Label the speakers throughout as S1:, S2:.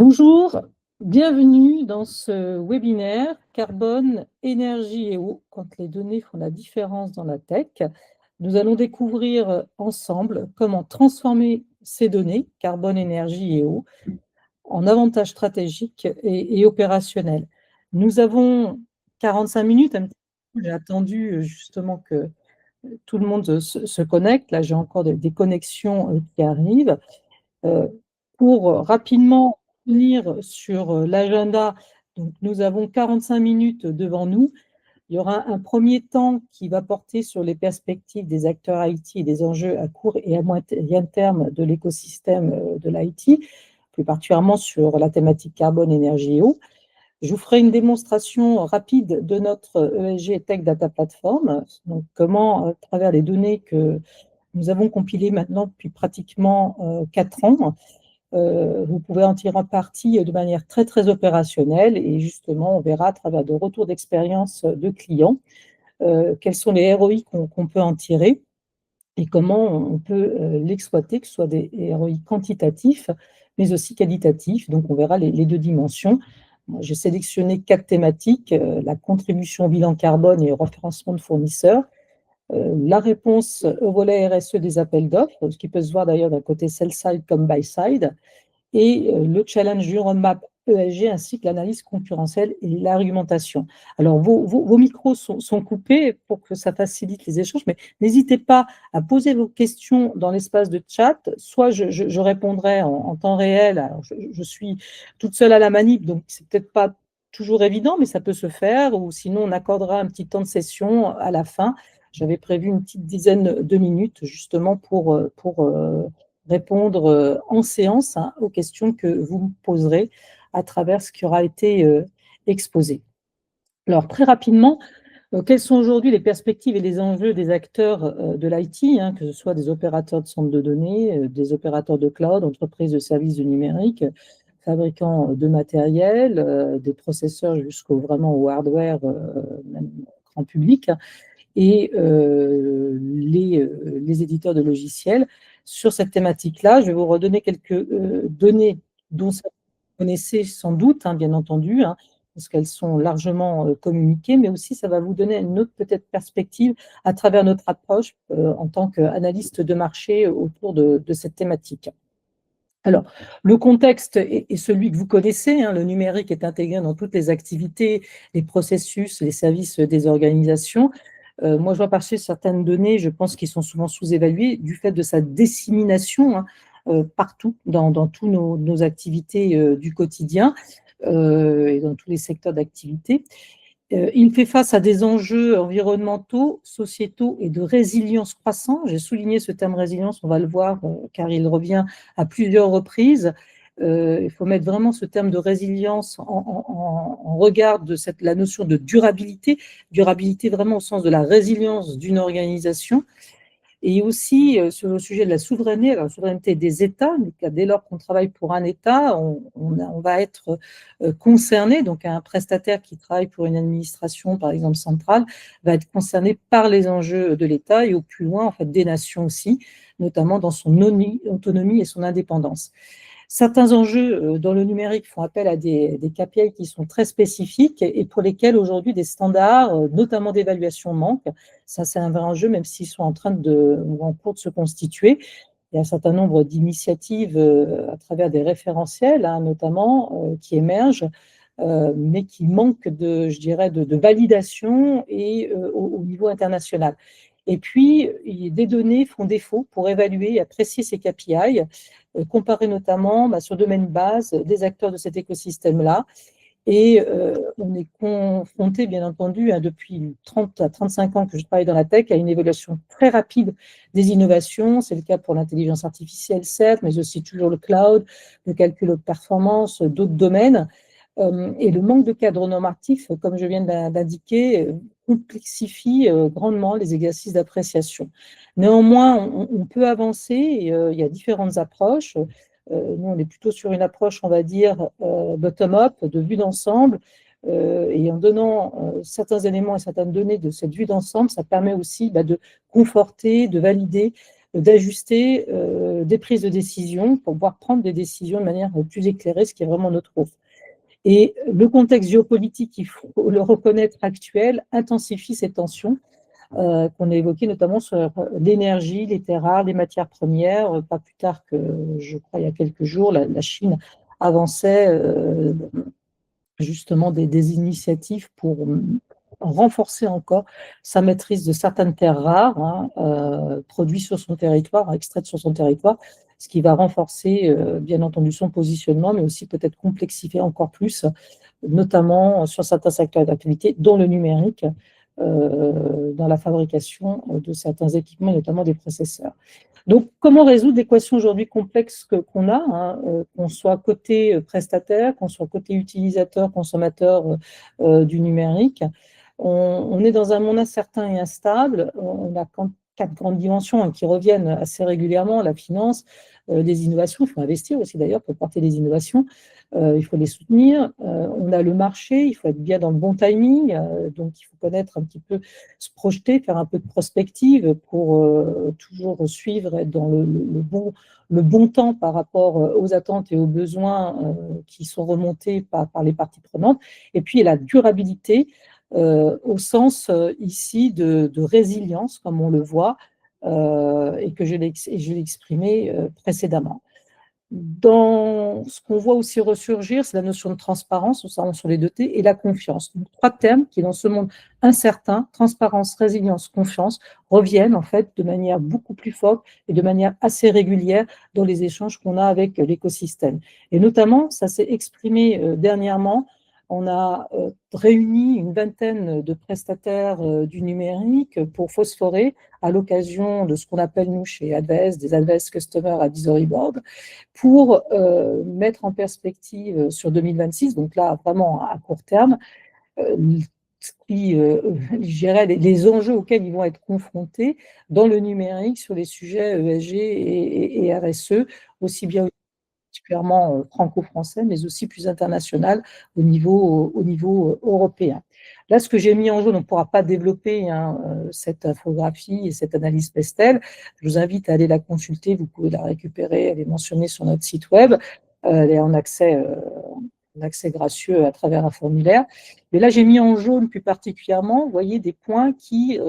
S1: Bonjour, bienvenue dans ce webinaire Carbone, énergie et eau, quand les données font la différence dans la tech. Nous allons découvrir ensemble comment transformer ces données, carbone, énergie et eau, en avantages stratégiques et opérationnels. Nous avons 45 minutes, un petit peu, j'ai attendu justement que tout le monde se connecte. Là, j'ai encore des connexions qui arrivent. Euh, pour rapidement revenir sur l'agenda, donc nous avons 45 minutes devant nous. Il y aura un premier temps qui va porter sur les perspectives des acteurs IT et des enjeux à court et à moyen terme de l'écosystème de l'IT, plus particulièrement sur la thématique carbone, énergie et eau. Je vous ferai une démonstration rapide de notre ESG Tech Data Platform, donc comment, à travers les données que nous avons compilées maintenant depuis pratiquement 4 ans, vous pouvez en tirer parti de manière très, très opérationnelle et justement, on verra à travers de retours d'expérience de clients quels sont les ROI qu'on peut en tirer et comment on peut l'exploiter, que ce soit des ROI quantitatifs, mais aussi qualitatifs. Donc, on verra les deux dimensions. J'ai sélectionné 4 thématiques, la contribution au bilan carbone et au référencement de fournisseurs, la réponse au volet RSE des appels d'offres, ce qui peut se voir d'ailleurs d'un côté sell-side comme buy-side, et le challenge du roadmap ESG ainsi que l'analyse concurrentielle et l'argumentation. Alors, vos micros sont coupés pour que ça facilite les échanges, mais n'hésitez pas à poser vos questions dans l'espace de chat. Soit je répondrai en temps réel. Alors, je suis toute seule à la manip, donc c'est peut-être pas toujours évident, mais ça peut se faire, ou sinon on accordera un petit temps de session à la fin. J'avais prévu une petite dizaine de minutes justement pour répondre en séance aux questions que vous me poserez à travers ce qui aura été exposé. Alors, très rapidement, quelles sont aujourd'hui les perspectives et les enjeux des acteurs de l'IT, que ce soit des opérateurs de centres de données, des opérateurs de cloud, entreprises de services du numérique, fabricants de matériel, des processeurs vraiment au hardware, même grand public, et les éditeurs de logiciels. Sur cette thématique-là, je vais vous redonner quelques données dont vous connaissez sans doute, bien entendu, parce qu'elles sont largement communiquées, mais aussi ça va vous donner une autre peut-être perspective à travers notre approche en tant qu'analyste de marché autour de cette thématique. Alors, le contexte est celui que vous connaissez, le numérique est intégré dans toutes les activités, les processus, les services des organisations. Moi, je vois passer certaines données, je pense, qui sont souvent sous-évaluées du fait de sa dissémination partout dans toutes nos activités du quotidien et dans tous les secteurs d'activité. Il fait face à des enjeux environnementaux, sociétaux et de résilience croissante. J'ai souligné ce terme résilience, on va le voir, car il revient à plusieurs reprises. Il faut mettre vraiment ce terme de résilience en regard de la notion de durabilité vraiment au sens de la résilience d'une organisation. Et aussi sur le sujet de la souveraineté des États. Dès lors qu'on travaille pour un État, on va être concerné, donc un prestataire qui travaille pour une administration, par exemple centrale, va être concerné par les enjeux de l'État et au plus loin, en fait, des nations aussi, notamment dans son autonomie et son indépendance. Certains enjeux dans le numérique font appel à des KPI qui sont très spécifiques et pour lesquels aujourd'hui des standards, notamment d'évaluation, manquent. Ça, c'est un vrai enjeu, même s'ils sont en cours de se constituer. Il y a un certain nombre d'initiatives à travers des référentiels, notamment, qui émergent, mais qui manquent de validation et au niveau international. Et puis, des données font défaut pour évaluer et apprécier ces KPI, comparés notamment sur le domaine base des acteurs de cet écosystème-là. Et on est confronté, bien entendu, depuis 30 à 35 ans que je travaille dans la tech, à une évaluation très rapide des innovations. C'est le cas pour l'intelligence artificielle, certes, mais aussi toujours le cloud, le calcul haute performance, d'autres domaines. Et le manque de cadre normatif, comme je viens d'indiquer, complexifie grandement les exercices d'appréciation. Néanmoins, on peut avancer, il y a différentes approches. Nous, on est plutôt sur une approche, on va dire, bottom-up, de vue d'ensemble, et en donnant certains éléments et certaines données de cette vue d'ensemble, ça permet aussi de conforter, de valider d'ajuster des prises de décision pour pouvoir prendre des décisions de manière plus éclairée, ce qui est vraiment notre rôle. Et le contexte géopolitique, il faut le reconnaître, actuel, intensifie ces tensions qu'on a évoquées, notamment sur l'énergie, les terres rares, les matières premières. Pas plus tard que, je crois, il y a quelques jours, la Chine avançait justement des initiatives pour renforcer encore sa maîtrise de certaines terres rares, hein, produites sur son territoire, extraites sur son territoire, ce qui va renforcer bien entendu son positionnement, mais aussi peut-être complexifier encore plus, notamment sur certains secteurs d'activité, dont le numérique, dans la fabrication de certains équipements, notamment des processeurs. Donc, comment résoudre l'équation aujourd'hui complexe qu'on a, hein, qu'on soit côté prestataire, qu'on soit côté utilisateur, consommateur du numérique. On est dans un monde incertain et instable. On a quatre grandes dimensions, hein, qui reviennent assez régulièrement: la finance, les innovations. Il faut investir aussi d'ailleurs pour porter les innovations. Il faut les soutenir. On a le marché, il faut être bien dans le bon timing. Donc, il faut connaître un petit peu, se projeter, faire un peu de prospective pour toujours suivre, être dans le bon temps par rapport aux attentes et aux besoins qui sont remontés par les parties prenantes. Et puis, la durabilité, au sens ici de résilience, comme on le voit, et que je l'ai exprimé précédemment. Dans ce qu'on voit aussi ressurgir, c'est la notion de transparence, notamment sur les deux T, et la confiance. Donc, trois termes qui, dans ce monde incertain, transparence, résilience, confiance, reviennent en fait de manière beaucoup plus forte et de manière assez régulière dans les échanges qu'on a avec l'écosystème. Et notamment, ça s'est exprimé dernièrement. On a réuni une vingtaine de prestataires du numérique pour phosphorer à l'occasion de ce qu'on appelle, nous, chez Adves, des Adves Customer Advisory Board, pour mettre en perspective sur 2026, donc là, vraiment à court terme, je dirais les enjeux auxquels ils vont être confrontés dans le numérique sur les sujets ESG et RSE, aussi bien particulièrement franco-français, mais aussi plus international au niveau européen. Là, ce que j'ai mis en jaune, on ne pourra pas développer, hein, cette infographie et cette analyse Pestel. Je vous invite à aller la consulter, vous pouvez la récupérer, elle est mentionnée sur notre site web, elle est en accès gracieux à travers un formulaire. Mais là, j'ai mis en jaune plus particulièrement, vous voyez, des points qui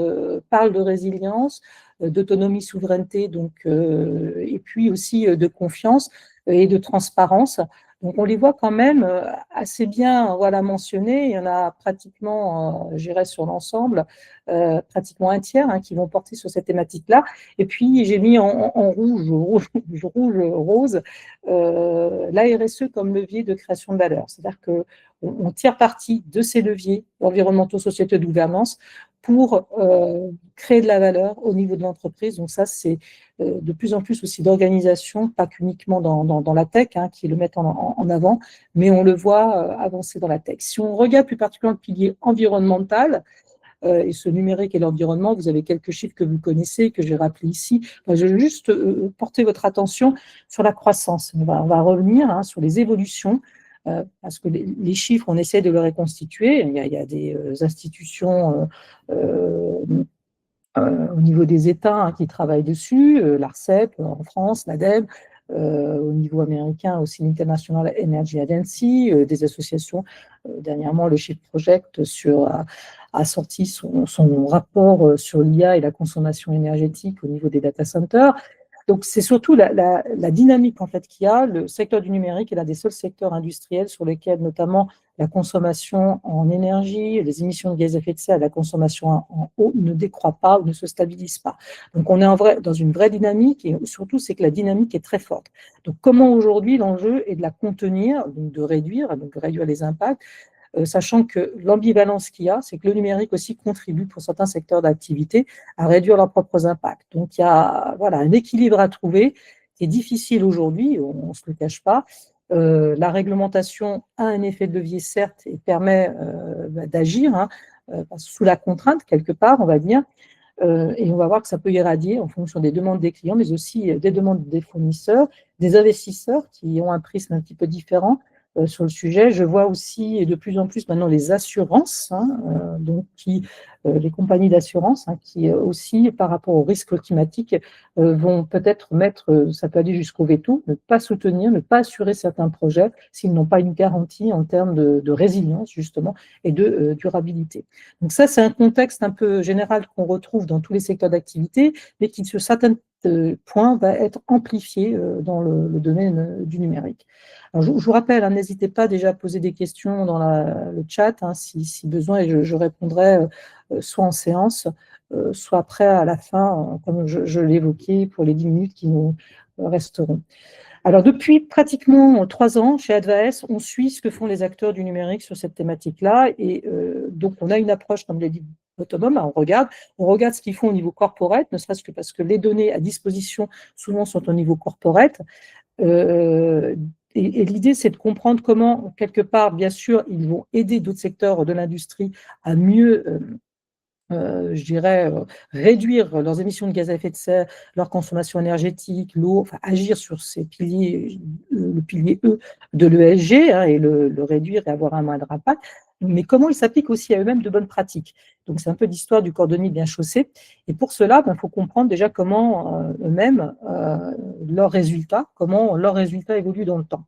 S1: parlent de résilience, d'autonomie, souveraineté, donc, et puis aussi de confiance et de transparence. Donc, on les voit quand même assez bien, voilà, mentionnés. Il y en a pratiquement, je dirais sur l'ensemble, pratiquement un tiers, hein, qui vont porter sur cette thématique-là. Et puis, j'ai mis en rouge, rose, la RSE comme levier de création de valeur. C'est-à-dire qu'on tire parti de ces leviers environnementaux, sociétaux de gouvernance pour créer de la valeur au niveau de l'entreprise. Donc ça, c'est de plus en plus aussi d'organisations, pas qu'uniquement dans la tech, hein, qui le mettent en avant, mais on le voit avancer dans la tech. Si on regarde plus particulièrement le pilier environnemental, et ce numérique et l'environnement, vous avez quelques chiffres que vous connaissez, que j'ai rappelés ici. Enfin, je vais juste porter votre attention sur la croissance. On va revenir, hein, sur les évolutions, parce que les chiffres, on essaie de les reconstituer. Il y a des institutions au niveau des États, hein, qui travaillent dessus, l'ARCEP en France, l'ADEME, au niveau américain aussi l'International Energy Agency, des associations. Dernièrement, le Shift Project a sorti son rapport sur l'IA et la consommation énergétique au niveau des data centers. Donc, c'est surtout la dynamique en fait, qu'il y a. Le secteur du numérique est l'un des seuls secteurs industriels sur lesquels, notamment, la consommation en énergie, les émissions de gaz à effet de serre, la consommation en eau ne décroît pas ou ne se stabilise pas. Donc, on est dans une vraie dynamique et surtout, c'est que la dynamique est très forte. Donc, comment aujourd'hui l'enjeu est de la contenir, donc de réduire les impacts, sachant que l'ambivalence qu'il y a, c'est que le numérique aussi contribue pour certains secteurs d'activité à réduire leurs propres impacts. Donc, il y a un équilibre à trouver qui est difficile aujourd'hui, on ne se le cache pas. La réglementation a un effet de levier, certes, et permet d'agir, hein, sous la contrainte, quelque part, on va dire, et on va voir que ça peut irradier en fonction des demandes des clients, mais aussi des demandes des fournisseurs, des investisseurs qui ont un prisme un petit peu différent sur le sujet. Je vois aussi de plus en plus maintenant les assurances, hein, donc qui les compagnies d'assurance, hein, qui aussi, par rapport au risque climatique, vont peut-être mettre, ça peut aller jusqu'au veto, ne pas soutenir, ne pas assurer certains projets s'ils n'ont pas une garantie en termes de résilience, justement, et de durabilité. Donc ça, c'est un contexte un peu général qu'on retrouve dans tous les secteurs d'activité, mais qui, sur certains points, va être amplifié dans le domaine du numérique. Alors, je vous rappelle, hein, n'hésitez pas déjà à poser des questions dans le chat, hein, si besoin, et je répondrai soit en séance, soit après à la fin, comme je l'évoquais, pour les 10 minutes qui nous resteront. Alors, depuis pratiquement 3 ans, chez Advaes, on suit ce que font les acteurs du numérique sur cette thématique-là. Et donc, on a une approche, comme je l'ai dit, autonome. On regarde ce qu'ils font au niveau corporate, ne serait-ce que parce que les données à disposition, souvent, sont au niveau corporate. Et l'idée, c'est de comprendre comment, quelque part, bien sûr, ils vont aider d'autres secteurs de l'industrie à mieux je dirais, réduire leurs émissions de gaz à effet de serre, leur consommation énergétique, l'eau, enfin agir sur ces piliers, le pilier E de l'ESG, hein, et le réduire et avoir un moindre impact, mais comment ils s'appliquent aussi à eux-mêmes de bonnes pratiques. Donc c'est un peu l'histoire du cordonnier bien chaussé. Et pour cela, il faut comprendre déjà comment eux-mêmes, comment leurs résultats évoluent dans le temps.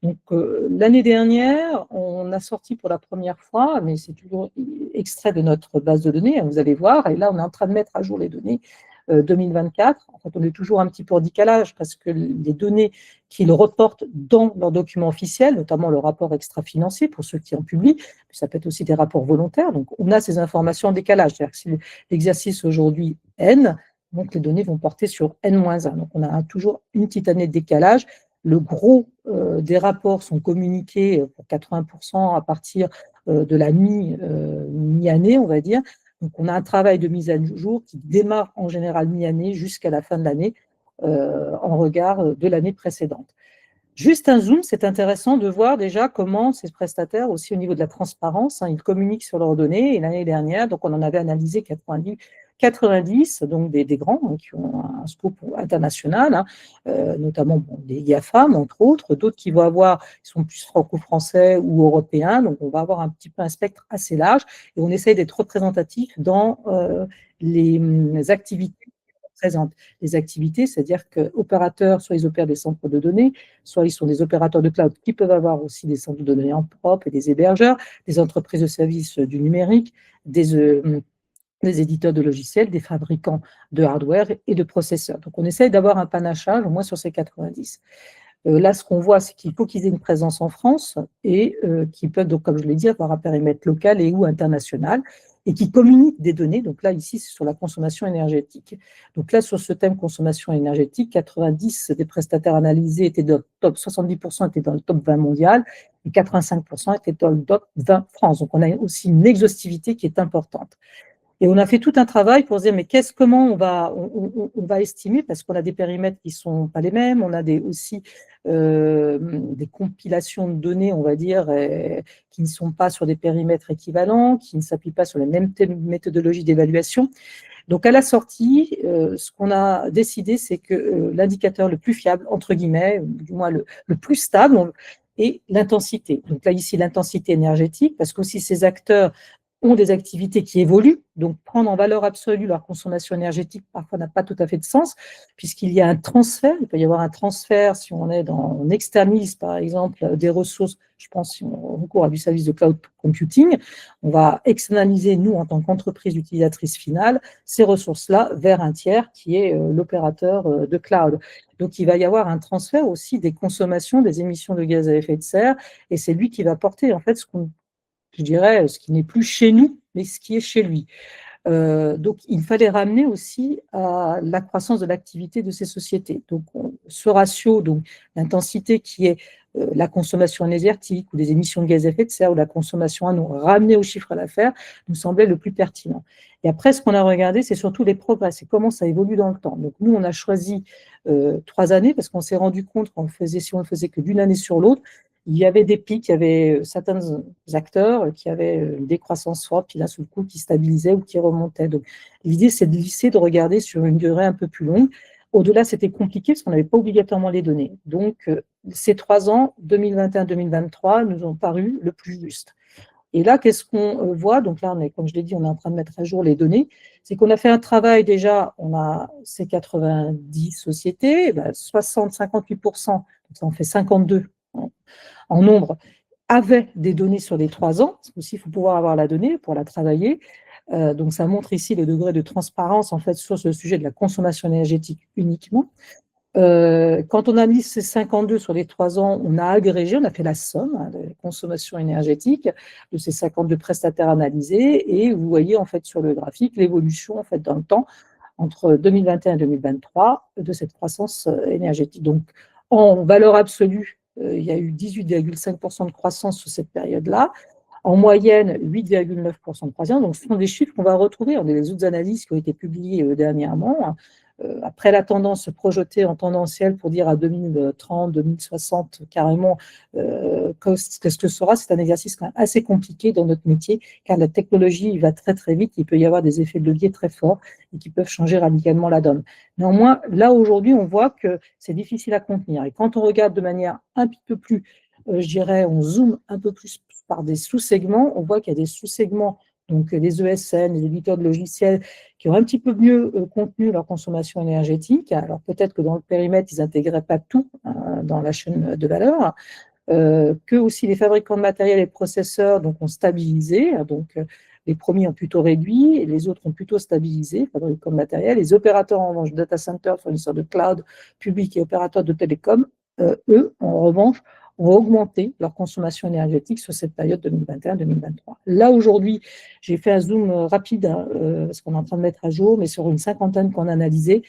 S1: Donc, l'année dernière, on a sorti pour la première fois, mais c'est toujours extrait de notre base de données, hein, vous allez voir, et là, on est en train de mettre à jour les données 2024. En fait, on est toujours un petit peu en décalage parce que les données qu'ils reportent dans leurs documents officiels, notamment le rapport extra-financier pour ceux qui en publient, ça peut être aussi des rapports volontaires, donc on a ces informations en décalage. C'est-à-dire que si l'exercice aujourd'hui N, donc les données vont porter sur N-1. Donc, on a toujours une petite année de décalage. Le gros des rapports sont communiqués pour 80% à partir de la mi-année, on va dire. Donc, on a un travail de mise à jour qui démarre en général mi-année jusqu'à la fin de l'année en regard de l'année précédente. Juste un zoom, c'est intéressant de voir déjà comment ces prestataires, aussi au niveau de la transparence, hein, ils communiquent sur leurs données. Et l'année dernière, donc on en avait analysé 90, donc des grands, hein, qui ont un scope international, hein, notamment des GAFAM, entre autres, d'autres qui vont avoir, ils sont plus franco-français ou européens, donc on va avoir un petit peu un spectre assez large, et on essaye d'être représentatif dans les activités présentent les activités, c'est-à-dire qu'opérateurs, soit ils opèrent des centres de données, soit ils sont des opérateurs de cloud qui peuvent avoir aussi des centres de données en propre et des hébergeurs, des entreprises de services du numérique, des éditeurs de logiciels, des fabricants de hardware et de processeurs. Donc, on essaye d'avoir un panachage, au moins sur ces 90. Là, ce qu'on voit, c'est qu'il faut qu'ils aient une présence en France et qu'ils peuvent, donc, comme je l'ai dit, avoir un périmètre local et ou international et qui communiquent des données. Donc là, ici, c'est sur la consommation énergétique. Donc là, sur ce thème consommation énergétique, 90 des prestataires analysés étaient dans le top, 70% étaient dans le top 20 mondial et 85% étaient dans le top 20 France. Donc on a aussi une exhaustivité qui est importante. Et on a fait tout un travail pour se dire, mais comment on va estimer, parce qu'on a des périmètres qui ne sont pas les mêmes, on a aussi des compilations de données, on va dire, qui ne sont pas sur des périmètres équivalents, qui ne s'appuient pas sur les mêmes méthodologies d'évaluation. Donc, à la sortie, ce qu'on a décidé, c'est que l'indicateur le plus fiable, entre guillemets, du moins le plus stable, est l'intensité. Donc là, ici, l'intensité énergétique, parce qu'aussi ces acteurs ont des activités qui évoluent, donc prendre en valeur absolue leur consommation énergétique parfois n'a pas tout à fait de sens, puisqu'il y a un transfert, il peut y avoir un transfert si on externise par exemple des ressources, je pense si on recourt à du service de cloud computing, on va externaliser nous en tant qu'entreprise utilisatrice finale ces ressources-là vers un tiers qui est l'opérateur de cloud. Donc il va y avoir un transfert aussi des consommations, des émissions de gaz à effet de serre, et c'est lui qui va porter en fait je dirais, ce qui n'est plus chez nous, mais ce qui est chez lui. Donc, il fallait ramener aussi à la croissance de l'activité de ces sociétés. Donc, ce ratio, donc l'intensité qui est la consommation énergétique ou les émissions de gaz à effet de serre ou la consommation annuelle ramenée au chiffre d'affaires nous semblait le plus pertinent. Et après, ce qu'on a regardé, c'est surtout les progrès, c'est comment ça évolue dans le temps. Donc, nous, on a choisi 3 années parce qu'on s'est rendu compte qu'on si on ne le faisait que d'une année sur l'autre, il y avait des pics, il y avait certains acteurs qui avaient une décroissance forte, puis d'un seul coup qui stabilisaient ou qui remontaient. Donc, l'idée, c'est de lisser, de regarder sur une durée un peu plus longue. Au-delà, c'était compliqué parce qu'on n'avait pas obligatoirement les données. Donc, ces 3 ans, 2021-2023, nous ont paru le plus juste. Et là, qu'est-ce qu'on voit? Donc là, comme je l'ai dit, on est en train de mettre à jour les données. C'est qu'on a fait un travail déjà, on a ces 90 sociétés, 58%, donc ça en fait 52 en nombre, avaient des données sur les 3 ans, parce qu'aussi il faut pouvoir avoir la donnée pour la travailler. Donc ça montre ici le degré de transparence en fait sur ce sujet de la consommation énergétique uniquement. Quand on a mis ces 52 sur les 3 ans, on a agrégé, on a fait la somme de la consommation énergétique de ces 52 prestataires analysés, et vous voyez en fait sur le graphique l'évolution en fait dans le temps entre 2021 et 2023 de cette croissance énergétique. Donc en valeur absolue, il y a eu 18,5% de croissance sur cette période-là. En moyenne, 8,9% de croissance. Donc, ce sont des chiffres qu'on va retrouver dans les autres analyses qui ont été publiées dernièrement. Après la tendance se projeter en tendanciel pour dire à 2030, 2060 carrément qu'est-ce que sera, c'est un exercice quand même assez compliqué dans notre métier, car la technologie va très très vite, il peut y avoir des effets de levier très forts et qui peuvent changer radicalement la donne. Néanmoins, là aujourd'hui, on voit que c'est difficile à contenir. Et quand on regarde de manière un petit peu plus, je dirais, on zoome un peu plus par des sous-segments, on voit qu'il y a des sous-segments, donc les ESN, les éditeurs de logiciels, qui ont un petit peu mieux contenu leur consommation énergétique. Alors peut-être que dans le périmètre, ils n'intégraient pas tout dans la chaîne de valeur, que aussi les fabricants de matériel et de processeurs donc, ont stabilisé. Donc les premiers ont plutôt réduit et les autres ont plutôt stabilisé, fabricants de matériel. Les opérateurs en revanche, data center, fournisseurs de cloud public et opérateurs de télécom, eux, en revanche, ont augmenté leur consommation énergétique sur cette période 2021-2023. Là, aujourd'hui, j'ai fait un zoom rapide, parce qu'on est en train de mettre à jour, mais sur une cinquantaine qu'on a analysé,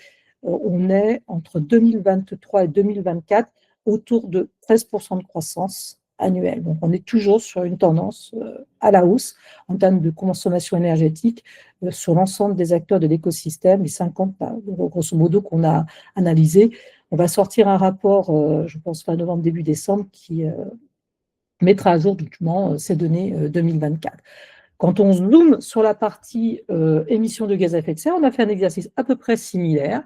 S1: on est entre 2023 et 2024 autour de 13% de croissance annuelle. Donc, on est toujours sur une tendance à la hausse en termes de consommation énergétique sur l'ensemble des acteurs de l'écosystème, les 50, grosso modo, qu'on a analysés. On va sortir un rapport, je pense, fin novembre, début décembre, qui mettra à jour doucement ces données 2024. Quand on zoome sur la partie émissions de gaz à effet de serre, on a fait un exercice à peu près similaire.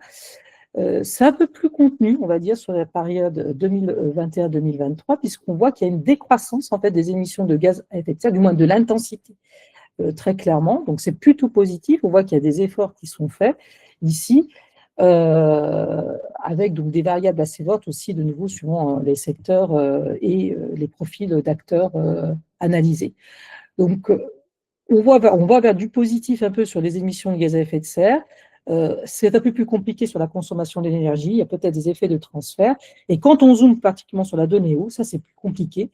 S1: C'est un peu plus contenu, on va dire, sur la période 2021-2023, puisqu'on voit qu'il y a une décroissance en fait, des émissions de gaz à effet de serre, du moins de l'intensité, très clairement. Donc, c'est plutôt positif. On voit qu'il y a des efforts qui sont faits ici, avec donc, des variables assez fortes aussi, de nouveau, suivant les secteurs et les profils d'acteurs analysés. Donc, on va vers du positif un peu sur les émissions de gaz à effet de serre. C'est un peu plus compliqué sur la consommation d'énergie, il y a peut-être des effets de transfert. Et quand on zoome particulièrement sur la donnée eau, ça c'est plus compliqué,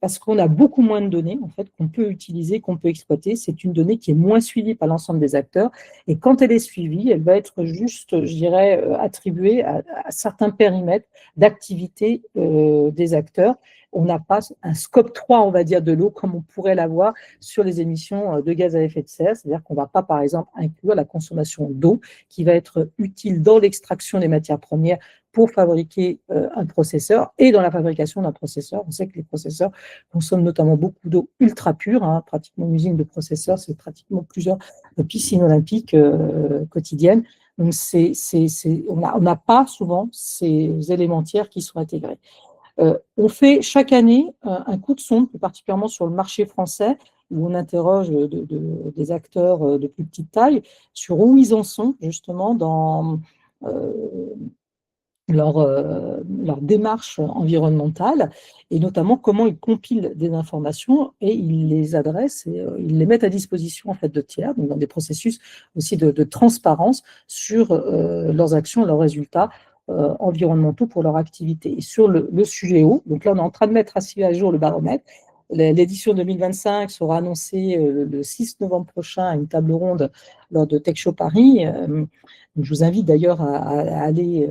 S1: parce qu'on a beaucoup moins de données en fait, qu'on peut utiliser, qu'on peut exploiter. C'est une donnée qui est moins suivie par l'ensemble des acteurs. Et quand elle est suivie, elle va être juste, je dirais, attribuée à certains périmètres d'activité des acteurs. On n'a pas un scope 3, on va dire, de l'eau, comme on pourrait l'avoir sur les émissions de gaz à effet de serre. C'est-à-dire qu'on ne va pas, par exemple, inclure la consommation d'eau qui va être utile dans l'extraction des matières premières pour fabriquer un processeur. Et dans la fabrication d'un processeur, on sait que les processeurs consomment notamment beaucoup d'eau ultra pure. Pratiquement une usine de processeurs, c'est pratiquement plusieurs piscines olympiques quotidiennes. Donc, on n'a pas souvent ces éléments tiers qui sont intégrés. On fait chaque année un coup de sonde, plus particulièrement sur le marché français, où on interroge des acteurs de plus petite taille sur où ils en sont justement dans leur démarche environnementale, et notamment comment ils compilent des informations et ils les adressent et ils les mettent à disposition en fait, de tiers, donc dans des processus aussi de transparence sur leurs actions, leurs résultats environnementaux pour leur activité. Et sur le sujet eau, donc là on est en train de mettre à jour le baromètre. L'édition 2025 sera annoncée le 6 novembre prochain à une table ronde lors de Tech Show Paris. Je vous invite d'ailleurs à aller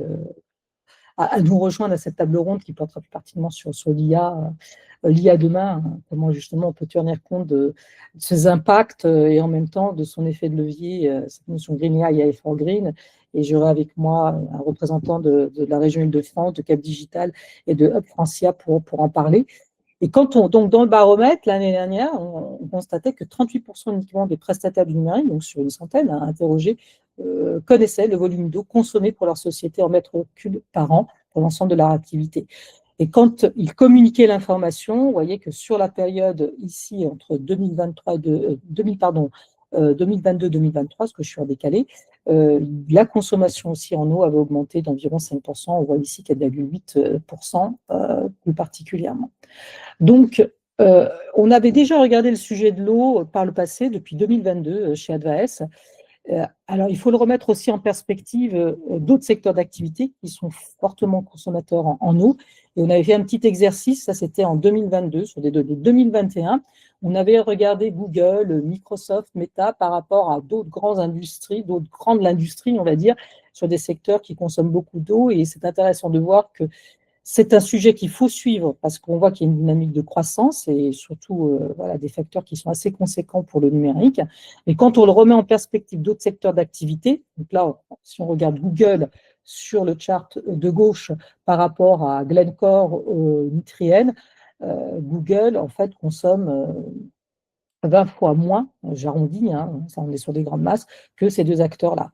S1: à nous rejoindre à cette table ronde qui portera plus particulièrement sur l'IA demain, comment justement on peut tenir compte de ses impacts et en même temps de son effet de levier, cette notion Green AI for Green. Et j'aurai avec moi un représentant de la région Île-de-France, de Cap Digital et de Hub Francia pour en parler. Et donc dans le baromètre, l'année dernière, on constatait que 38% uniquement des prestataires du numérique, donc sur une centaine interrogés, connaissaient le volume d'eau consommé pour leur société en mètres cubes par an pour l'ensemble de leur activité. Et quand ils communiquaient l'information, vous voyez que sur la période ici, entre 2023 et 2022-2023, parce que je suis en décalé, la consommation aussi en eau avait augmenté d'environ 5%. On voit ici 4,8% plus particulièrement. Donc, on avait déjà regardé le sujet de l'eau par le passé, depuis 2022, chez Advaes. Alors, il faut le remettre aussi en perspective d'autres secteurs d'activité qui sont fortement consommateurs en eau. Et on avait fait un petit exercice, ça c'était en 2022, sur des données 2021. On avait regardé Google, Microsoft, Meta par rapport à d'autres grandes industries, d'autres grandes l'industrie, on va dire, sur des secteurs qui consomment beaucoup d'eau. Et c'est intéressant de voir que c'est un sujet qu'il faut suivre parce qu'on voit qu'il y a une dynamique de croissance et surtout voilà, des facteurs qui sont assez conséquents pour le numérique. Et quand on le remet en perspective d'autres secteurs d'activité, donc là, si on regarde Google sur le chart de gauche par rapport à Glencore, Nutrien, Google en fait consomme 20 fois moins, j'arrondis, hein, ça on est sur des grandes masses, que ces deux acteurs-là.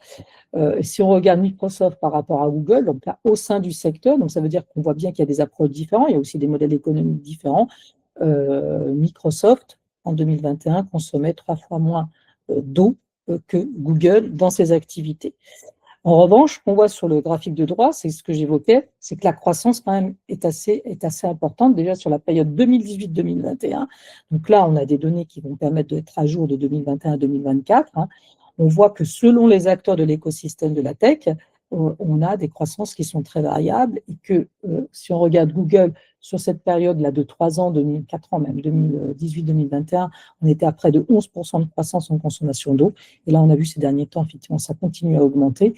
S1: Si on regarde Microsoft par rapport à Google, donc là, au sein du secteur, donc ça veut dire qu'on voit bien qu'il y a des approches différentes, il y a aussi des modèles économiques différents. Microsoft, en 2021, consommait 3 fois moins d'eau que Google dans ses activités. En revanche, ce qu'on voit sur le graphique de droite, c'est ce que j'évoquais, c'est que la croissance quand même est assez importante, déjà sur la période 2018-2021. Donc là, on a des données qui vont permettre d'être à jour de 2021 à 2024. Hein. On voit que selon les acteurs de l'écosystème de la tech, on a des croissances qui sont très variables et que si on regarde Google sur cette période-là de 3 ans, 4 ans même, 2018-2021, on était à près de 11% de croissance en consommation d'eau. Et là, on a vu ces derniers temps, effectivement, ça continue à augmenter.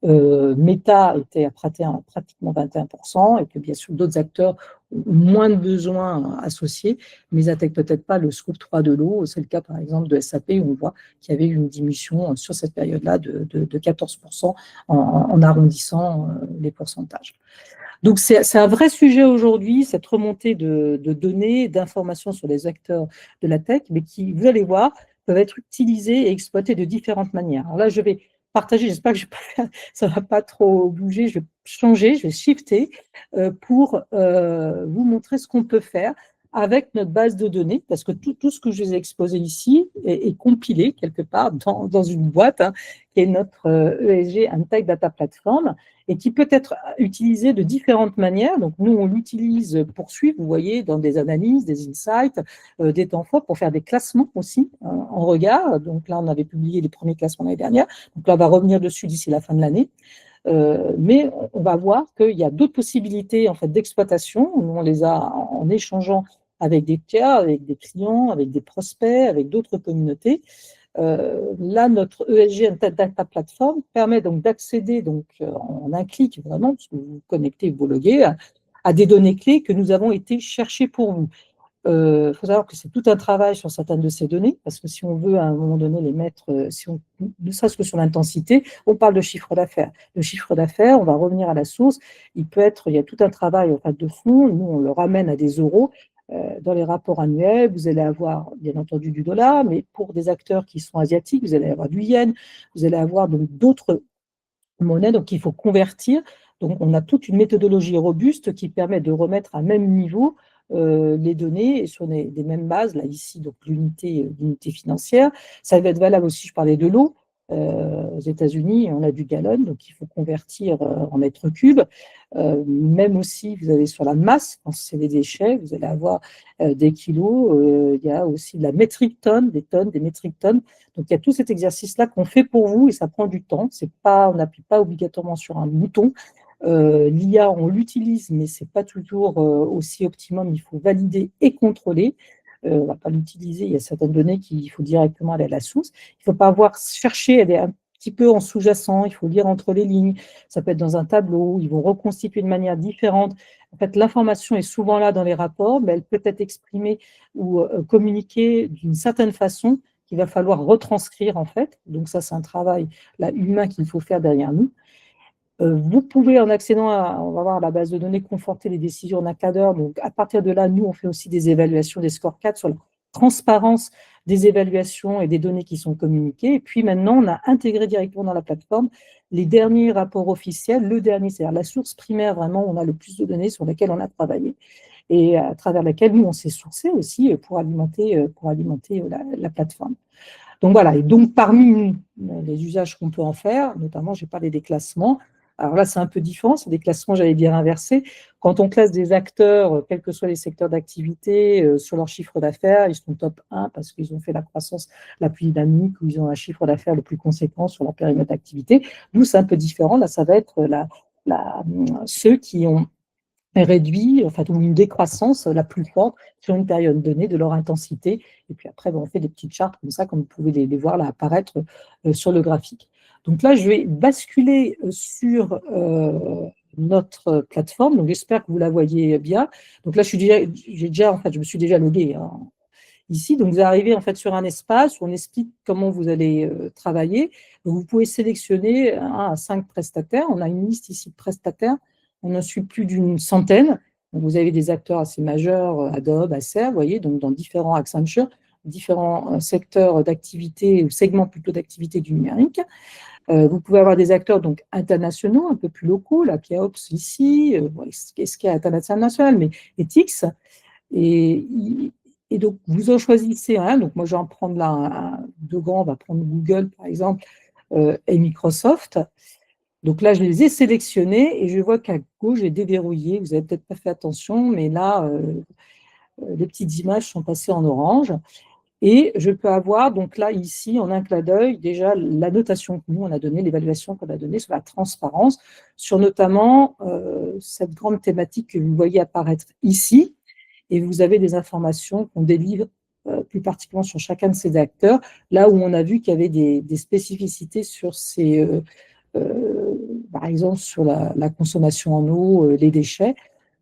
S1: Meta était à pratiquement 21% et que bien sûr d'autres acteurs ont moins de besoins associés, mais ils n'atteignent peut-être pas le scope 3 de l'eau. C'est le cas par exemple de SAP où on voit qu'il y avait une diminution sur cette période-là de 14% en arrondissant les pourcentages. Donc c'est un vrai sujet aujourd'hui, cette remontée de données, d'informations sur les acteurs de la tech, mais qui, vous allez voir, peuvent être utilisés et exploités de différentes manières. Alors là, je vais partager, j'espère que ça ne va pas trop bouger, je vais changer, je vais shifter pour vous montrer ce qu'on peut faire avec notre base de données, parce que tout ce que je vous ai exposé ici est compilé quelque part dans une boîte, hein, qui est notre ESG Intake Data Platform, et qui peut être utilisé de différentes manières. Donc, nous, on l'utilise pour suivre, vous voyez, dans des analyses, des insights, des temps forts, pour faire des classements aussi en regard. Donc là, on avait publié les premiers classements l'année dernière. Donc là, on va revenir dessus d'ici la fin de l'année. Mais on va voir qu'il y a d'autres possibilités en fait, d'exploitation. Nous, on les a en échangeant avec des tiers, avec des clients, avec des prospects, avec d'autres communautés. Là, notre ESG Data Platform permet donc d'accéder en un clic, vraiment, parce que vous vous connectez, vous loguez, à des données clés que nous avons été chercher pour vous. Il faut savoir que c'est tout un travail sur certaines de ces données, parce que si on veut à un moment donné les mettre, ne serait-ce que sur l'intensité, on parle de chiffre d'affaires. Le chiffre d'affaires, on va revenir à la source, il y a tout un travail en fait, de fond, nous on le ramène à des euros. Dans les rapports annuels, vous allez avoir bien entendu du dollar, mais pour des acteurs qui sont asiatiques, vous allez avoir du yen, vous allez avoir donc d'autres monnaies, donc il faut convertir. Donc on a toute une méthodologie robuste qui permet de remettre à même niveau les données sur des mêmes bases, là ici, donc l'unité financière. Ça va être valable aussi, je parlais de l'eau. Aux États-Unis, on a du gallon, donc il faut convertir en mètres cubes. Même aussi, vous allez sur la masse, quand c'est des déchets, vous allez avoir des kilos. Il y a aussi de la métrique tonne, des tonnes, des métriques tonnes. Donc il y a tout cet exercice-là qu'on fait pour vous et ça prend du temps. On n'appuie pas obligatoirement sur un bouton. L'IA, on l'utilise, mais ce n'est pas toujours aussi optimum. Il faut valider et contrôler. On ne va pas l'utiliser. Il y a certaines données qu'il faut directement aller à la source. Il ne faut pas chercher, elle est un petit peu en sous-jacent. Il faut lire entre les lignes. Ça peut être dans un tableau. Ils vont reconstituer de manière différente. En fait, l'information est souvent là dans les rapports, mais elle peut être exprimée ou communiquée d'une certaine façon qu'il va falloir retranscrire, en fait. Donc ça, c'est un travail là, humain qu'il faut faire derrière nous. Vous pouvez, en accédant on va voir la base de données, conforter les décisions en un quart d'heure. Donc, à partir de là, nous, on fait aussi des évaluations des scorecards sur la transparence des évaluations et des données qui sont communiquées. Et puis maintenant, on a intégré directement dans la plateforme les derniers rapports officiels, le dernier, c'est-à-dire la source primaire vraiment où on a le plus de données sur lesquelles on a travaillé et à travers laquelle nous, on s'est sourcé aussi pour alimenter la plateforme. Donc voilà, et donc parmi les usages qu'on peut en faire, notamment, j'ai parlé des classements. Alors là, c'est un peu différent, c'est des classements, j'allais dire, inversés. Quand on classe des acteurs, quels que soient les secteurs d'activité, sur leur chiffre d'affaires, ils sont top 1 parce qu'ils ont fait la croissance la plus dynamique ou ils ont un chiffre d'affaires le plus conséquent sur leur périmètre d'activité. Nous, c'est un peu différent. Là, ça va être ceux qui ont réduit, enfin, ou une décroissance la plus forte sur une période donnée de leur intensité. Et puis après, on fait des petites chartes comme ça, comme vous pouvez les voir là apparaître sur le graphique. Donc là, je vais basculer sur notre plateforme. Donc j'espère que vous la voyez bien. Donc là, je me suis déjà loguée ici. Donc vous arrivez en fait sur un espace où on explique comment vous allez travailler. Donc, vous pouvez sélectionner 1 à 5 prestataires. On a une liste ici de prestataires. On en suit plus d'une centaine. Donc, vous avez des acteurs assez majeurs, Adobe, Acer, vous voyez, donc dans différents Accenture, différents secteurs d'activité ou segments plutôt d'activité du numérique. Vous pouvez avoir des acteurs donc internationaux, un peu plus locaux, là, Keops ici, qu'est-ce qu'il y a international, mais Etix. Et, et donc, vous en choisissez un. Donc, moi, je vais en prendre là deux grands. On va prendre Google, par exemple, et Microsoft. Donc là, je les ai sélectionnés et je vois qu'à gauche, j'ai déverrouillé. Vous n'avez peut-être pas fait attention, mais là, les petites images sont passées en orange. Et je peux avoir, donc là, ici, en un clin d'œil, déjà la notation que nous, on a donnée, l'évaluation qu'on a donnée sur la transparence, sur notamment cette grande thématique que vous voyez apparaître ici. Et vous avez des informations qu'on délivre plus particulièrement sur chacun de ces acteurs, là où on a vu qu'il y avait des spécificités sur ces, par exemple, sur la consommation en eau, les déchets,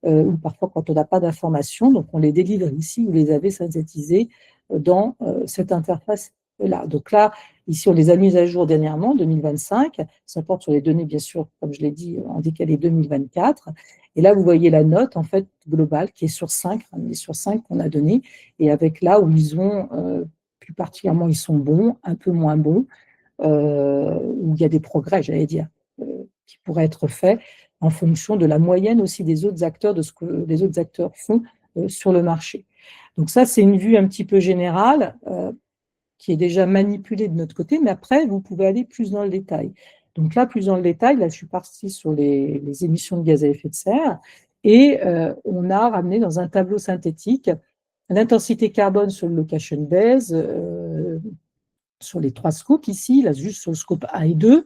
S1: ou parfois quand on n'a pas d'informations, donc on les délivre ici, vous les avez synthétisés dans cette interface-là. Donc là, ici, on les a mises à jour dernièrement, 2025. Ça porte sur les données, bien sûr, comme je l'ai dit, en décalé 2024. Et là, vous voyez la note, en fait, globale, qui est sur 5, les sur 5 qu'on a donné, et avec là où ils ont, plus particulièrement, ils sont bons, un peu moins bons, où il y a des progrès, j'allais dire, qui pourraient être faits en fonction de la moyenne aussi des autres acteurs, de ce que les autres acteurs font sur le marché. Donc ça, c'est une vue un petit peu générale qui est déjà manipulée de notre côté, mais après, vous pouvez aller plus dans le détail. Donc là, plus dans le détail, là, je suis partie sur les émissions de gaz à effet de serre et on a ramené dans un tableau synthétique l'intensité carbone sur le location base, sur les 3 scopes ici, là, juste sur le scope 1 et 2,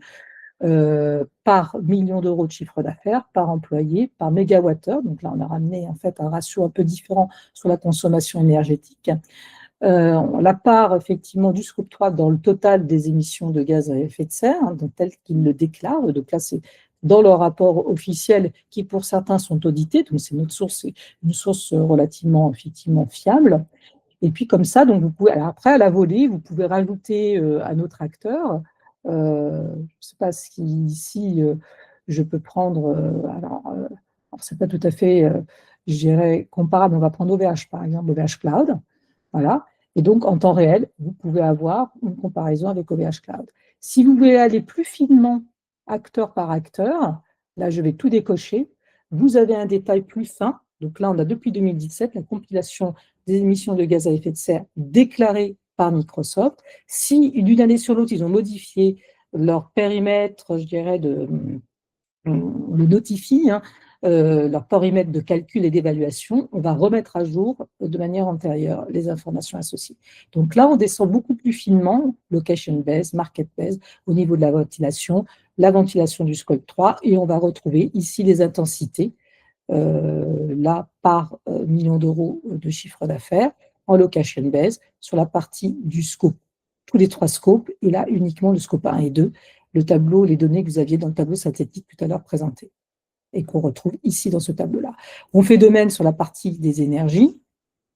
S1: par million d'euros de chiffre d'affaires, par employé, par mégawattheure. Donc là, on a ramené en fait un ratio un peu différent sur la consommation énergétique. La part effectivement du scope 3 dans le total des émissions de gaz à effet de serre, donc tel qu'ils le déclarent, donc là c'est dans leur rapport officiel qui pour certains sont audités, donc c'est notre source, c'est une source relativement effectivement fiable. Et puis comme ça, donc vous pouvez, alors après à la volée, vous pouvez rajouter un autre acteur. Je ne sais pas si ici je peux prendre, alors c'est pas tout à fait, je dirais, comparable. On va prendre OVH par exemple, OVH Cloud. Voilà. Et donc, en temps réel, vous pouvez avoir une comparaison avec OVH Cloud. Si vous voulez aller plus finement, acteur par acteur, là, je vais tout décocher. Vous avez un détail plus fin. Donc là, on a depuis 2017 la compilation des émissions de gaz à effet de serre déclarées par Microsoft. Si d'une année sur l'autre, ils ont modifié leur périmètre, je dirais, on le notifie, hein, leur périmètre de calcul et d'évaluation, on va remettre à jour de manière antérieure les informations associées. Donc là, on descend beaucoup plus finement, location base, market base, au niveau de la ventilation du scope 3, et on va retrouver ici les intensités, là, par million d'euros de chiffre d'affaires, en location base, sur la partie du scope, tous les 3 scopes, et là, uniquement le scope 1 et 2, le tableau, les données que vous aviez dans le tableau synthétique tout à l'heure présenté et qu'on retrouve ici dans ce tableau-là. On fait de même sur la partie des énergies.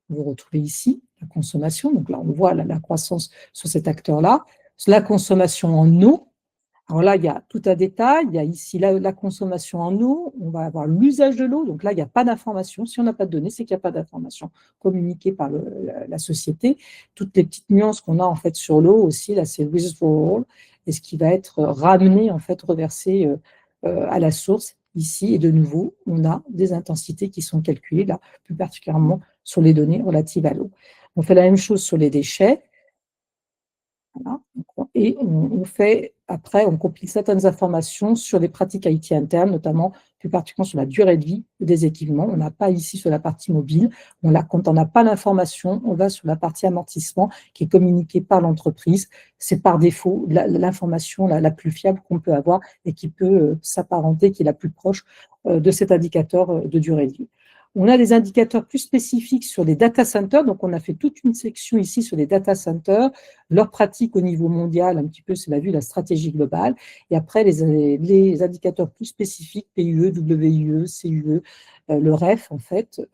S1: Vous retrouvez ici la consommation. Donc là, on voit la croissance sur cet acteur-là. La consommation en eau. Alors là, il y a tout un détail. Il y a ici la consommation en eau. On va avoir l'usage de l'eau. Donc là, il n'y a pas d'information. Si on n'a pas de données, c'est qu'il n'y a pas d'information communiquée par la société. Toutes les petites nuances qu'on a en fait sur l'eau aussi, là, c'est withdrawal et ce qui va être ramené, en fait, reversé à la source. Ici, et de nouveau, on a des intensités qui sont calculées, là, plus particulièrement sur les données relatives à l'eau. On fait la même chose sur les déchets. Voilà. Et on fait, après, on compile certaines informations sur les pratiques IT internes, notamment plus particulièrement sur la durée de vie des équipements. On n'a pas ici sur la partie mobile. Quand on n'a pas l'information, on va sur la partie amortissement qui est communiquée par l'entreprise. C'est par défaut l'information la plus fiable qu'on peut avoir et qui peut s'apparenter, qui est la plus proche de cet indicateur de durée de vie. On a des indicateurs plus spécifiques sur les data centers. Donc, on a fait toute une section ici sur les data centers, leurs pratiques au niveau mondial, un petit peu, c'est la vue, la stratégie globale. Et après, les indicateurs plus spécifiques, PUE, WUE, CUE, le REF, en fait,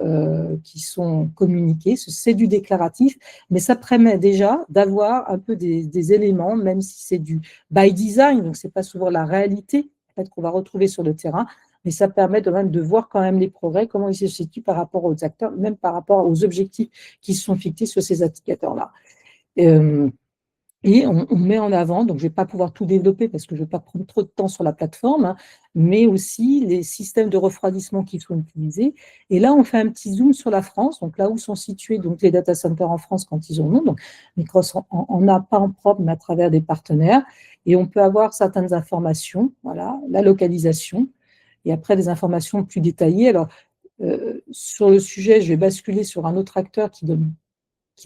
S1: qui sont communiqués. C'est du déclaratif, mais ça permet déjà d'avoir un peu des éléments, même si c'est du by design, donc ce n'est pas souvent la réalité en fait, qu'on va retrouver sur le terrain, mais ça permet de même de voir quand même les progrès, comment ils se situent par rapport aux acteurs, même par rapport aux objectifs qui sont fixés sur ces indicateurs-là. Et on met en avant, donc je ne vais pas pouvoir tout développer parce que je ne vais pas prendre trop de temps sur la plateforme, hein, mais aussi les systèmes de refroidissement qui sont utilisés. Et là, on fait un petit zoom sur la France, donc là où sont situés donc, les data centers en France quand ils en ont. Donc, Microsoft en a pas en propre, mais à travers des partenaires. Et on peut avoir certaines informations, voilà, la localisation, et après des informations plus détaillées. Alors, sur le sujet, je vais basculer sur un autre acteur qui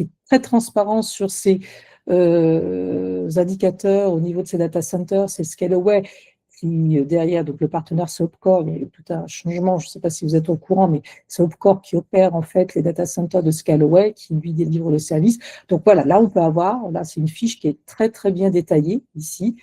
S1: est très transparent sur ces indicateurs au niveau de ces data centers, c'est Scaleway, qui derrière, donc le partenaire Soapcore, il y a eu tout un changement, je ne sais pas si vous êtes au courant, mais Soapcore qui opère en fait les data centers de Scaleway, qui lui délivre le service. Donc voilà, là on peut avoir, là c'est une fiche qui est très très bien détaillée ici,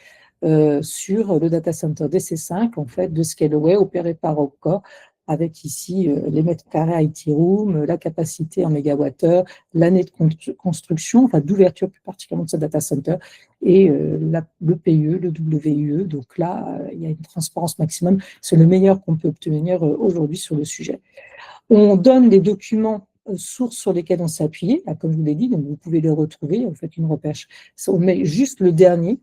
S1: sur le data center DC5 en fait de Scaleway opéré par Soapcore, avec ici les mètres carrés IT Room, la capacité en mégawattheure, l'année de construction, enfin d'ouverture plus particulièrement de ce data center, et le PUE, le WUE. Donc là, il y a une transparence maximum. C'est le meilleur qu'on peut obtenir aujourd'hui sur le sujet. On donne les documents sources sur lesquels on s'est appuyé, comme je vous l'ai dit, donc vous pouvez les retrouver, vous faites une repêche. On met juste le dernier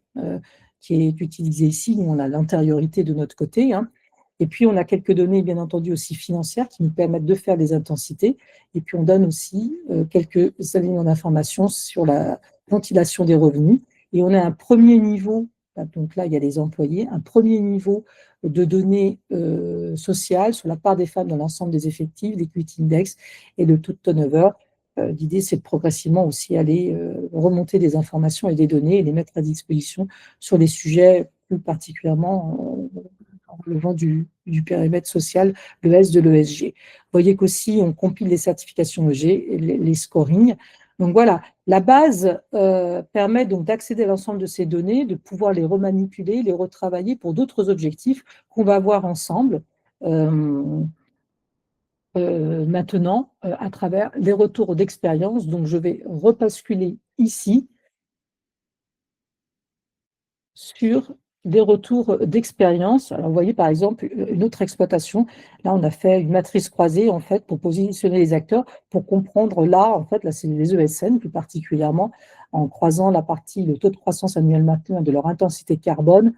S1: qui est utilisé ici, nous on a l'antériorité de notre côté, hein. Et puis, on a quelques données, bien entendu, aussi financières qui nous permettent de faire des intensités. Et puis, on donne aussi quelques éléments d'information sur la ventilation des revenus. Et on a un premier niveau, donc là, il y a les employés, un premier niveau de données sociales sur la part des femmes dans l'ensemble des effectifs, l'equity index et le taux de turnover. L'idée, c'est de progressivement aussi aller remonter des informations et des données et les mettre à disposition sur les sujets plus particulièrement en relevant du périmètre social, le S de l'ESG. Vous voyez qu'aussi, on compile les certifications EG, les scorings. Donc voilà, la base permet donc d'accéder à l'ensemble de ces données, de pouvoir les remanipuler, les retravailler pour d'autres objectifs qu'on va voir ensemble maintenant à travers les retours d'expérience. Donc je vais repasculer ici sur des retours d'expérience. Alors, vous voyez, par exemple, une autre exploitation. Là, on a fait une matrice croisée, en fait, pour positionner les acteurs, pour comprendre là, en fait, là, c'est les ESN, plus particulièrement, en croisant la partie, le taux de croissance annuel maintenu de leur intensité carbone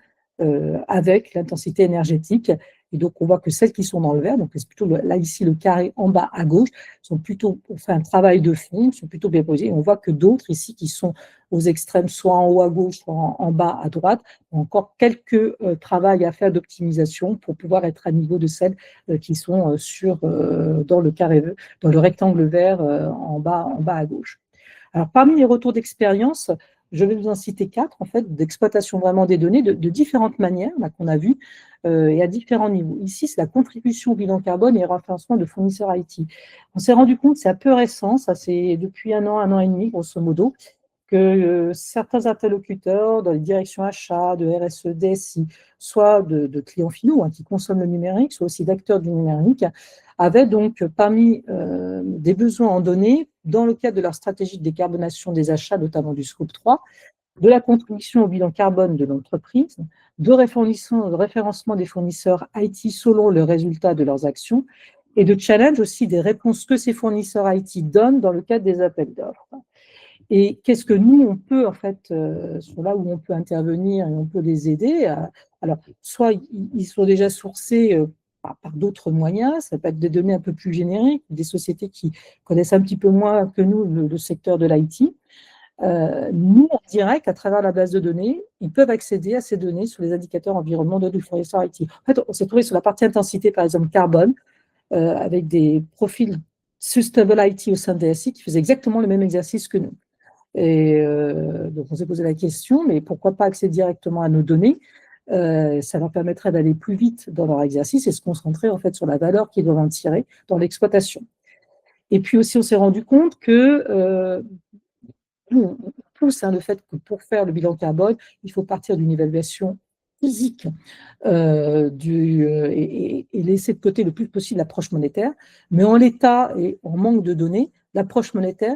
S1: avec l'intensité énergétique. Et donc, on voit que celles qui sont dans le vert, donc c'est plutôt là, ici, le carré en bas à gauche, sont plutôt, on fait un travail de fond, sont plutôt bien posés. Et on voit que d'autres ici qui sont aux extrêmes, soit en haut à gauche, soit en bas à droite, ont encore quelques travaux à faire d'optimisation pour pouvoir être à niveau de celles qui sont dans le carré, dans le rectangle vert en bas à gauche. Alors, parmi les retours d'expérience, je vais vous en citer 4, en fait, d'exploitation vraiment des données de différentes manières, qu'on a vues, et à différents niveaux. Ici, c'est la contribution au bilan carbone et référencement de fournisseurs IT. On s'est rendu compte, c'est un peu récent, ça c'est depuis un an et demi, grosso modo, que certains interlocuteurs dans les directions achats, de RSE, DSI, soit de clients finaux qui consomment le numérique, soit aussi d'acteurs du numérique, avaient donc parmi des besoins en données, dans le cadre de leur stratégie de décarbonation des achats, notamment du scope 3, de la contribution au bilan carbone de l'entreprise, de référencement des fournisseurs IT selon le résultat de leurs actions, et de challenge aussi des réponses que ces fournisseurs IT donnent dans le cadre des appels d'offres. Et qu'est-ce que nous, on peut, en fait, sur là où on peut intervenir et on peut les aider alors, soit ils sont déjà sourcés par d'autres moyens, ça peut être des données un peu plus génériques, des sociétés qui connaissent un petit peu moins que nous le secteur de l'IT. Nous, en direct, à travers la base de données, ils peuvent accéder à ces données sur les indicateurs environnementaux du fournisseur IT. En fait, on s'est trouvé sur la partie intensité, par exemple, carbone, avec des profils Sustainable IT au sein de DSI qui faisaient exactement le même exercice que nous. Et donc, on s'est posé la question, mais pourquoi pas accéder directement à nos données? Ça leur permettrait d'aller plus vite dans leur exercice et se concentrer en fait sur la valeur qu'ils doivent en tirer dans l'exploitation. Et puis aussi, on s'est rendu compte que nous, on pousse le fait que pour faire le bilan carbone, il faut partir d'une évaluation physique et laisser de côté le plus possible l'approche monétaire. Mais en l'état et en manque de données, l'approche monétaire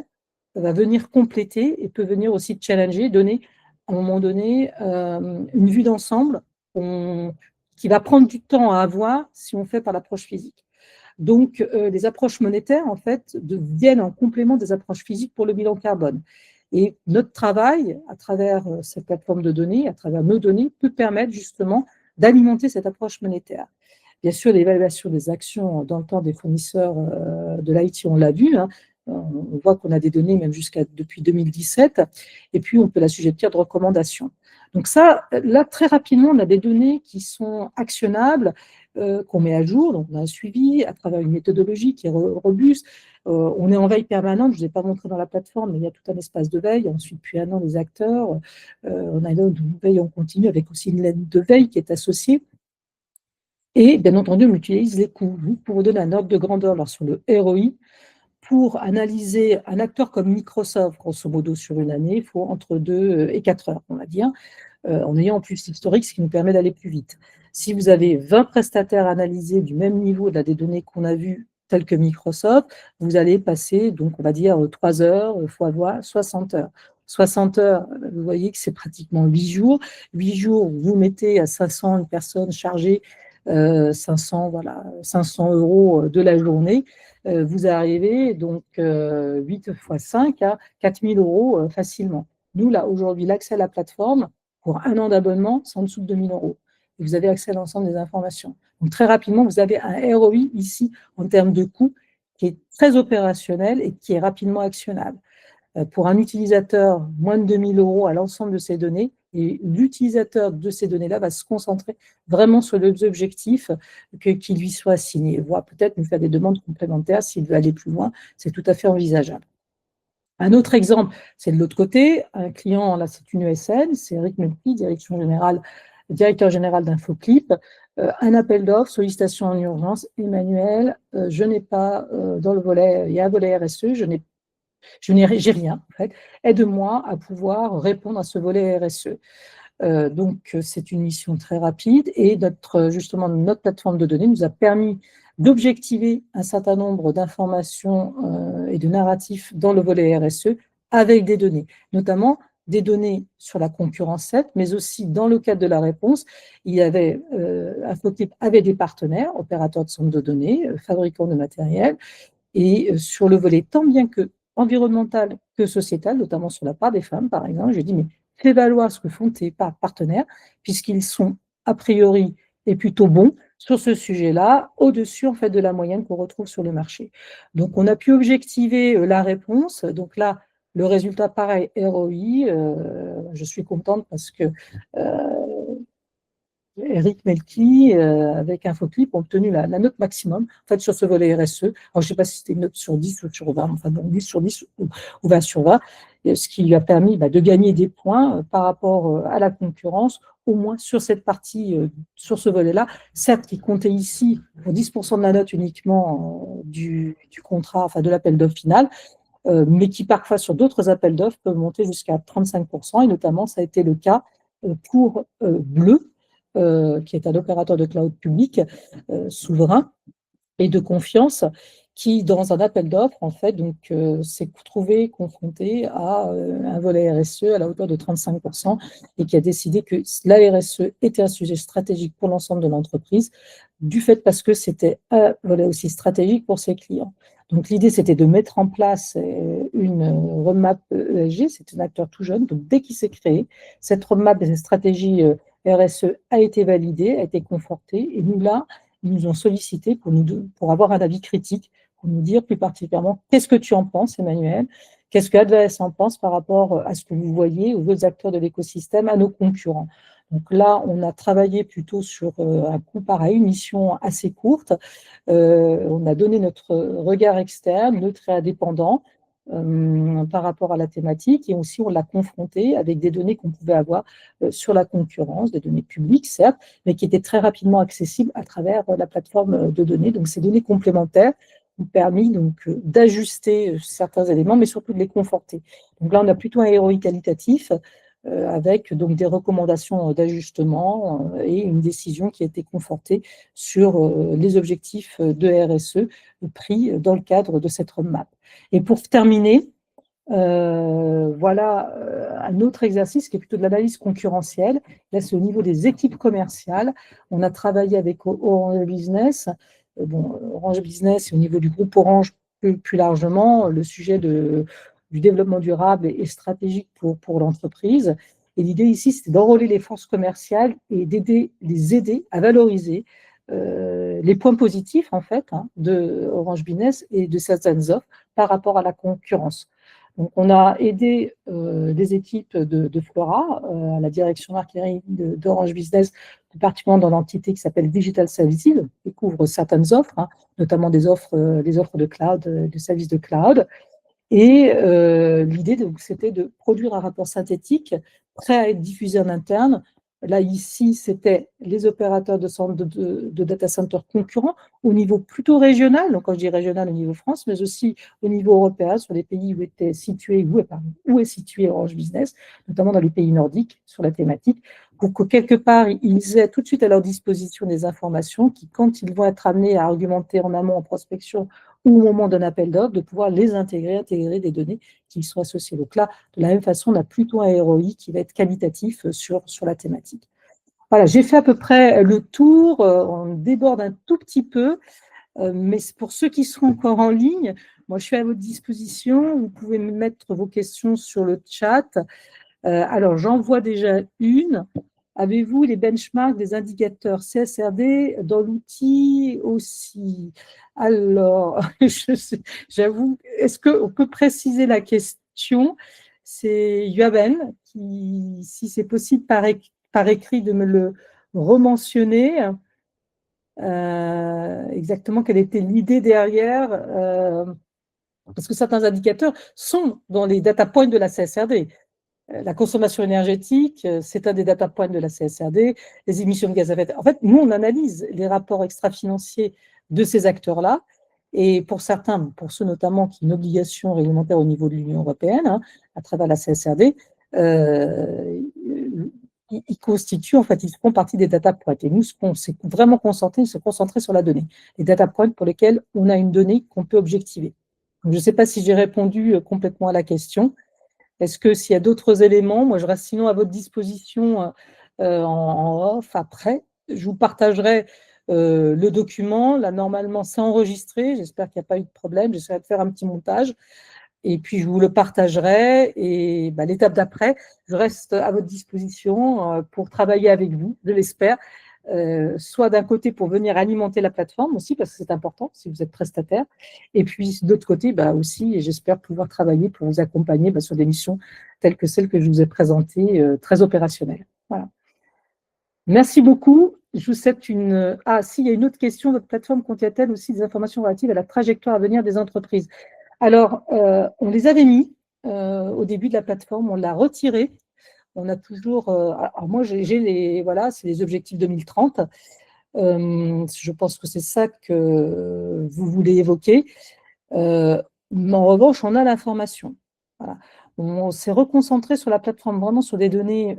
S1: va venir compléter et peut venir aussi challenger, donner à un moment donné une vue d'ensemble qui va prendre du temps à avoir si on fait par l'approche physique. Donc, les approches monétaires, en fait, viennent en complément des approches physiques pour le bilan carbone. Et notre travail, à travers cette plateforme de données, à travers nos données, peut permettre justement d'alimenter cette approche monétaire. Bien sûr, l'évaluation des actions dans le temps des fournisseurs de l'IT, on l'a vu, hein, on voit qu'on a des données même depuis 2017, et puis on peut l'assujettir de recommandations. Donc ça, là, très rapidement, on a des données qui sont actionnables, qu'on met à jour, donc on a un suivi à travers une méthodologie qui est robuste. On est en veille permanente, je ne vous ai pas montré dans la plateforme, mais il y a tout un espace de veille. Ensuite, depuis un an, les acteurs, on a une veille en continu avec aussi une laine de veille qui est associée. Et bien entendu, on utilise les coûts. Pour vous donner un ordre de grandeur alors, sur le ROI, pour analyser un acteur comme Microsoft, grosso modo, sur une année, il faut entre 2 et 4 heures, on va dire, en ayant en plus l'historique, ce qui nous permet d'aller plus vite. Si vous avez 20 prestataires analysés du même niveau des données qu'on a vues, telles que Microsoft, vous allez passer, donc on va dire 3 heures, fois 60 heures. 60 heures, vous voyez que c'est pratiquement 8 jours. 8 jours, vous mettez à 500 une personne chargée, 500 € de la journée. Vous arrivez donc 8 fois 5 à 4 000 € facilement. Nous, là, aujourd'hui, l'accès à la plateforme, pour un an d'abonnement, c'est en dessous de 2 000 €. Et vous avez accès à l'ensemble des informations. Donc, très rapidement, vous avez un ROI ici en termes de coût qui est très opérationnel et qui est rapidement actionnable. Pour un utilisateur, moins de 2 000 € à l'ensemble de ces données, et l'utilisateur de ces données-là va se concentrer vraiment sur les objectifs qui lui soient assignés, voire peut-être nous faire des demandes complémentaires s'il veut aller plus loin, c'est tout à fait envisageable. Un autre exemple, c'est de l'autre côté, un client, là c'est une ESN, c'est Eric Melki, directeur général d'Infoclip, un appel d'offres, sollicitation en urgence, Emmanuel, je n'ai pas dans le volet, il y a un volet RSE, j'ai rien, en fait. Aide-moi à pouvoir répondre à ce volet RSE. Donc, c'est une mission très rapide et justement, notre plateforme de données nous a permis d'objectiver un certain nombre d'informations et de narratifs dans le volet RSE avec des données, notamment des données sur la concurrence 7, mais aussi dans le cadre de la réponse, Infoclip avait des partenaires, opérateurs de centres de données, fabricants de matériel, et sur le volet tant bien que environnemental que sociétal, notamment sur la part des femmes, par exemple, j'ai dit, mais fais valoir ce que font tes partenaires, puisqu'ils sont a priori et plutôt bons sur ce sujet-là, au-dessus en fait de la moyenne qu'on retrouve sur le marché. Donc, on a pu objectiver la réponse. Donc là, le résultat, pareil, ROI, je suis contente parce que Eric Melki, avec Infoclip, ont obtenu la note maximum en fait, sur ce volet RSE. Alors, je ne sais pas si c'était une note sur 10 ou sur 20, enfin bon, 10 sur 10 ou 20 sur 20, ce qui lui a permis de gagner des points par rapport à la concurrence, au moins sur cette partie, sur ce volet-là. Certes, qui comptait ici pour 10% de la note uniquement du contrat, enfin de l'appel d'offres final, mais qui parfois sur d'autres appels d'offres peuvent monter jusqu'à 35%, et notamment ça a été le cas pour Bleu, qui est un opérateur de cloud public souverain et de confiance, qui, dans un appel d'offres, en fait, donc, s'est trouvé confronté à un volet RSE à la hauteur de 35% et qui a décidé que la RSE était un sujet stratégique pour l'ensemble de l'entreprise, du fait parce que c'était un volet aussi stratégique pour ses clients. Donc, l'idée, c'était de mettre en place une roadmap ESG. C'est un acteur tout jeune. Donc, dès qu'il s'est créé, cette roadmap et cette stratégie RSE a été validée, a été confortée. Et nous, là, ils nous ont sollicité pour avoir un avis critique, pour nous dire plus particulièrement qu'est-ce que tu en penses, Emmanuel, qu'est-ce que ADVS en pense par rapport à ce que vous voyez, aux autres acteurs de l'écosystème, à nos concurrents. Donc là, on a travaillé plutôt sur un coup pareil, une mission assez courte. On a donné notre regard externe, neutre et indépendant, par rapport à la thématique, et aussi on l'a confronté avec des données qu'on pouvait avoir sur la concurrence, des données publiques certes, mais qui étaient très rapidement accessibles à travers la plateforme de données. Donc ces données complémentaires ont permis donc d'ajuster certains éléments, mais surtout de les conforter. Donc là, on a plutôt un ROI qualitatif avec donc des recommandations d'ajustement et une décision qui a été confortée sur les objectifs de RSE pris dans le cadre de cette roadmap. Et pour terminer, voilà un autre exercice qui est plutôt de l'analyse concurrentielle. Là, c'est au niveau des équipes commerciales. On a travaillé avec Orange Business. Bon, Orange Business, et au niveau du groupe Orange plus largement, le sujet du développement durable est stratégique pour l'entreprise. Et l'idée ici, c'est d'enrôler les forces commerciales et les aider à valoriser les points positifs en fait de Orange Business et de certaines offres par rapport à la concurrence. Donc, on a aidé des équipes de Flora, à la direction marketing d'Orange Business, particulièrement dans l'entité qui s'appelle Digital Services, qui couvre certaines offres, notamment des offres de cloud, des services de cloud. Et l'idée, c'était de produire un rapport synthétique prêt à être diffusé en interne. Là, ici, c'était les opérateurs de centres de data center concurrents au niveau plutôt régional, donc quand je dis régional au niveau France, mais aussi au niveau européen, sur les pays où où est situé Orange Business, notamment dans les pays nordiques, sur la thématique, pour que quelque part, ils aient tout de suite à leur disposition des informations qui, quand ils vont être amenés à argumenter en amont en prospection ou au moment d'un appel d'offres, de pouvoir les intégrer des données qui sont associées. Donc là, de la même façon, on a plutôt un ROI qui va être qualitatif sur la thématique. Voilà, j'ai fait à peu près le tour, on déborde un tout petit peu, mais pour ceux qui seront encore en ligne, moi je suis à votre disposition, vous pouvez me mettre vos questions sur le chat. Alors, j'en vois déjà une. Avez-vous les benchmarks des indicateurs CSRD dans l'outil aussi? Alors, j'avoue, est-ce qu'on peut préciser la question? C'est Yuaben qui, si c'est possible par écrit, de me le rementionner. Exactement quelle était l'idée derrière, parce que certains indicateurs sont dans les data points de la CSRD. La consommation énergétique, c'est un des data points de la CSRD, les émissions de gaz à effet de serre. En fait, nous, on analyse les rapports extra-financiers de ces acteurs-là. Et pour certains, pour ceux notamment qui ont une obligation réglementaire au niveau de l'Union européenne, à travers la CSRD, ils constituent, en fait, ils font partie des data points. Et nous, ce qu'on s'est vraiment concentré, c'est concentrer sur la donnée. Les data points pour lesquels on a une donnée qu'on peut objectiver. Donc, je ne sais pas si j'ai répondu complètement à la question. Est-ce que s'il y a d'autres éléments, moi je reste sinon à votre disposition en off après. Je vous partagerai le document. Là, normalement, c'est enregistré. J'espère qu'il n'y a pas eu de problème. J'essaierai de faire un petit montage. Et puis, je vous le partagerai. Et l'étape d'après, je reste à votre disposition pour travailler avec vous, je l'espère. Soit d'un côté pour venir alimenter la plateforme aussi, parce que c'est important si vous êtes prestataire, et puis d'autre côté aussi, et j'espère pouvoir travailler pour vous accompagner sur des missions telles que celles que je vous ai présentées, très opérationnelles. Voilà. Merci beaucoup. Je vous souhaite une… Ah, si, il y a une autre question. Votre plateforme contient-elle aussi des informations relatives à la trajectoire à venir des entreprises? Alors, on les avait mis au début de la plateforme, on l'a retiré. On a toujours… alors moi, voilà, c'est les objectifs 2030. Je pense que c'est ça que vous voulez évoquer. Mais en revanche, on a l'information. Voilà. On s'est reconcentré sur la plateforme, vraiment sur des données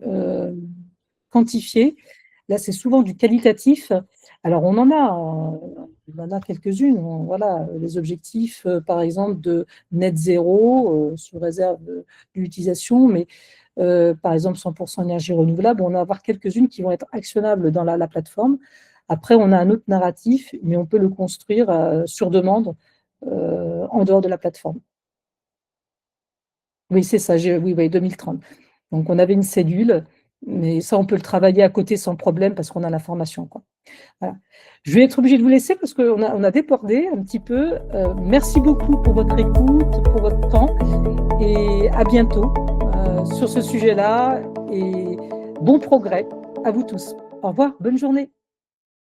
S1: quantifiées. Là, c'est souvent du qualitatif. Alors, on en a Il y en a quelques-unes, voilà, les objectifs, par exemple, de net zéro, sous réserve de l'utilisation, mais par exemple 100% énergie renouvelable, on va avoir quelques-unes qui vont être actionnables dans la plateforme. Après, on a un autre narratif, mais on peut le construire sur demande en dehors de la plateforme. Oui, c'est ça, oui, oui, 2030. Donc, on avait une cellule, mais ça, on peut le travailler à côté sans problème parce qu'on a l'information, quoi. Voilà. Je vais être obligée de vous laisser parce qu'on a débordé un petit peu. Merci beaucoup pour votre écoute, pour votre temps et à bientôt sur ce sujet-là et bon progrès à vous tous. Au revoir, bonne journée.